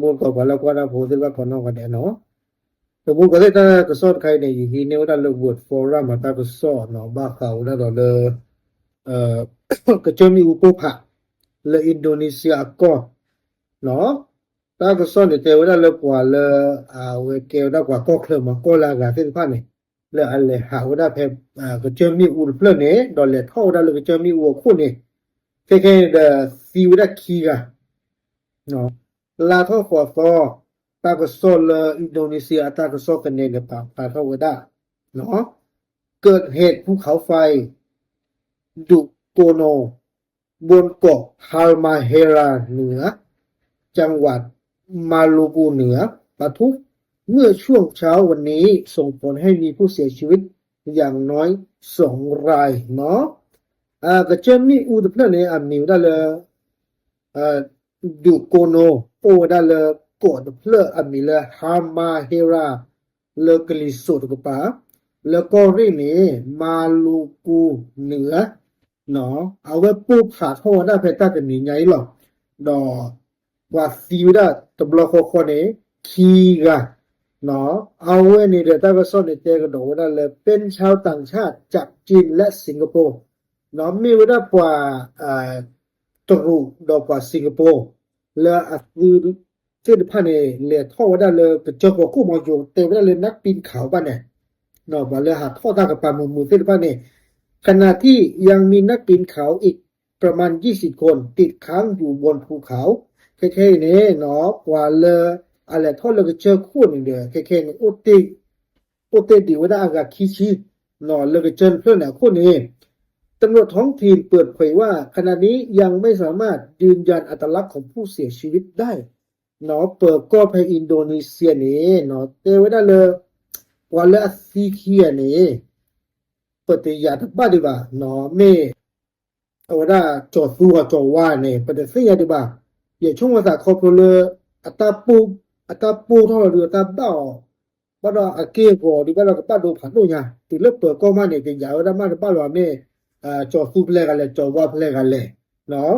mo ko bala ko na photo ba kono ka de no to bu ko ta ko sot khai ne hi ne da lo word forum ma ta ko so no ba kha u da do le ka chomi u po pha le Indonesia ko no ta ko so ne te wa da le kwa le we ke da kwa ko khle ma ko la ga te pha ne le ale ha u da phe ka chomi u ple ne do le tho da le ka chomi u ko ne ke da si u da ki ga no la tho for for ตากโซลอินโดนีเซียตากโซกันเนเนปาปาทาวดาเนาะเกิดเหตุภูเขาไฟดุโกโนบนเกาะฮาลมาเฮราเหนือจังหวัดมาลูกูเหนือปะทุเมื่อช่วงเช้าวันนี้ส่งผลให้มีผู้เสียชีวิตอย่างน้อย2 รายเนาะก็เจมี่อูดเพลเนอันนิวได้เลยดุโกโนโอได้เลยกดเพลอมีเลฮามาเฮราเลกลิสุดกปาแล้วก็เรื่องนี้มาลูกูเหนือเนาะเอาไว้ปูผาทอได้เพต้าจะมีไงหรอกดอว่าซีวดาตบลอคอเนคีกะเนาะเอาไว้นี่เดต้าก็ซ่อนในเจกระโดดได้เลยเป็นชาวต่างชาติจากจีนและสิงคโปร์เนาะมีเวลากว่าตรูดอกว่าสิงคโปร์แล้วอัดเจ้าพันเนี่ยเลี้ยท่อได้เลยกระจกว่ากู้มาอยู่เต็มได้เลยนักปีนเขาบ้านเนี่ยเนาะว่าเลยหาท่อตากับปลาหมือเจ้าพันเนี่ยขณะที่ยังมีนักปีนเขาอีกประมาณ20 คนติดค้างอยู่บนภูเขาแค่ๆเนี่ยเนาะว่าเลยอะไรท่อเลยกระเจอคู่หนึ่งเดียวแค่ๆเนี่ยโอเตดีว่าได้อากาศขี้ชีเนาะเลยกระเจอเพื่อนเนี่ยคู่นี้ตำรวจท้องถิ่นเปิดเผยว่าขณะนี้ยังไม่สามารถยืนยันอัตลักษณ์ของผู้เสียชีวิตได้เนาะเปิดก็ไปอินโดนีเซียนี่เนาะเตไว้ได้เลยว่าเลยอัซีเคียนี่เปิดยาทับบ้าดีบ่าเนาะเมเอาว่าจอดสู้กับจอว่าเนี่ยเปิดเสียดีบ่าอย่าช่วงภาษาคอพลอัตาปูเท่าเรือตาบ้าบ้าเราอาเกะก่อดีบ้าเราก็บ้าดูผัดดูเนี่ยติดเลือดเปิดก็มาเนี่ยจะยาวได้มากบ้าเราเนี่ยจอดสู้เพลกันเลยจอว่าเพลกันเลยเนาะ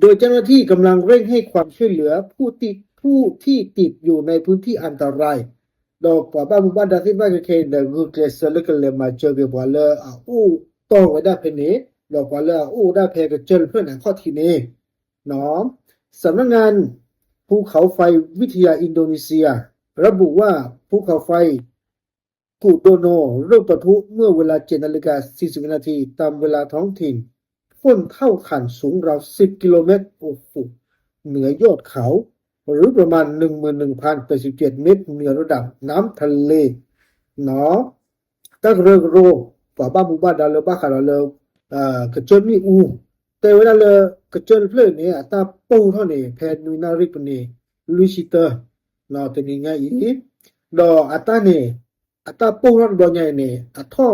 โดยเจ้าหน้าที่กำลังเร่งให้ความช่วยเหลือผู้ที่ติดอยู่ในพื้นที่อันตรายดอกป่าบ้านหมู่บ้านดาซิบ้านเคเดกูเกสเลกเลมาเจอเกบัวเลอู้ต้องไว้ได้เพนี้ดอกบัวเลอู้ได้เพกเจอเพื่อนข้อทีนี้เนาะสำนักงานภูเขาไฟวิทยาอินโดนีเซียระบุว่าภูเขาไฟกูโดโนเริ่มปะทุเมื่อเวลา 7:40 นาทีตามเวลาท้องถิ่นพ่นเท่าขันสูงราว10 กิโลเมตรโอ้โหเหนือยอดเขาหรือประมาณ 11,087 เมตรเหนือระดับน้ำทะเลเนาะตั้งเรื่องโรป่าบ้านหมู่บ้านดาเลบ้าขาดาเลกระเจิมมีอูแต่เวลาเลกระเจิมเพลินเนี่ยตาปูเท่านี้แพนนุนาริปนี่ลุยชิเตอร์เนาะตัวนี้ไงอีดออัตาเนี่ยอัตาปูนั่นดอใหญ่เนี่ยอัทอ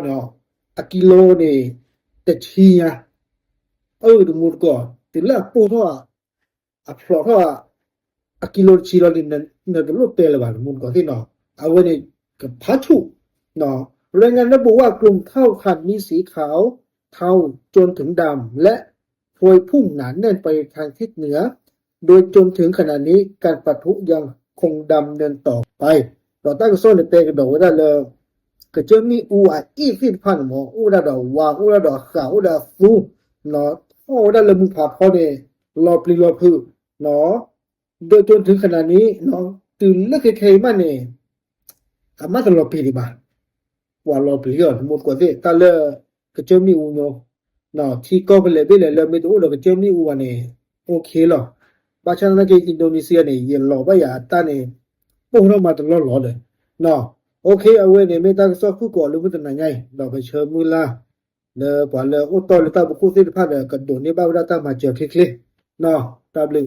เนาะอะกิโลเนี่ยแต่เชียดูมุดก่อนติดละปูเท่าอะพลอเท่าอะกิโลชีโลนี่นั่นรูปเปลว่ามุดก่อนที่เนาะเอาไว้นี่กับพัชุเนาะรายงานระบุว่ากลุ่มเท่าขันมีสีขาวเทาจนถึงดำและพวยพุ่งหนาแน่นไปทางทิศเหนือโดยจนถึงขณะนี้การปะทุยังคงดำเนินต่อไปต่อต้านกระโซนในเตะกระโดดได้เลยก็จะมีอูอีฟิดพันหมออูดาดอวาอูดาดอขาอูดาฟูเนาะโอ้ได้เลยมึงผ่าพอเนี่ยรอปลีรอพือเนาะโดยจนถึงขณะนี้เนาะตื่นเลิกเคยมาเนี่ยอามาตลอดปีดีบ่ว่ารอปลีก่อนหมดกว่าที่ตาเลก็จะมีอูเนาะเนาะที่ก็ไปเลยไปเลยไม่รู้หรอกก็จะมีอูวันเนี่ยโอเคหรอบ้านฉันนั่นก็อินโดนีเซียเนี่ยยังรอไปอย่าตาเนี่ยพวกเรามาตลอดเลยเนาะโอเคเอาไว้เนี่ยไม่ต้องสอบคู่ก่อนหรือไม่ต้องไหนเราไปเชิญมือละเนอะพอเลยโอ้ตอนเราตาบุกคู่ที่พลาดเลยกระโดดนี่บ้าเราตามาเจอคลิกๆเนาะตาบลึก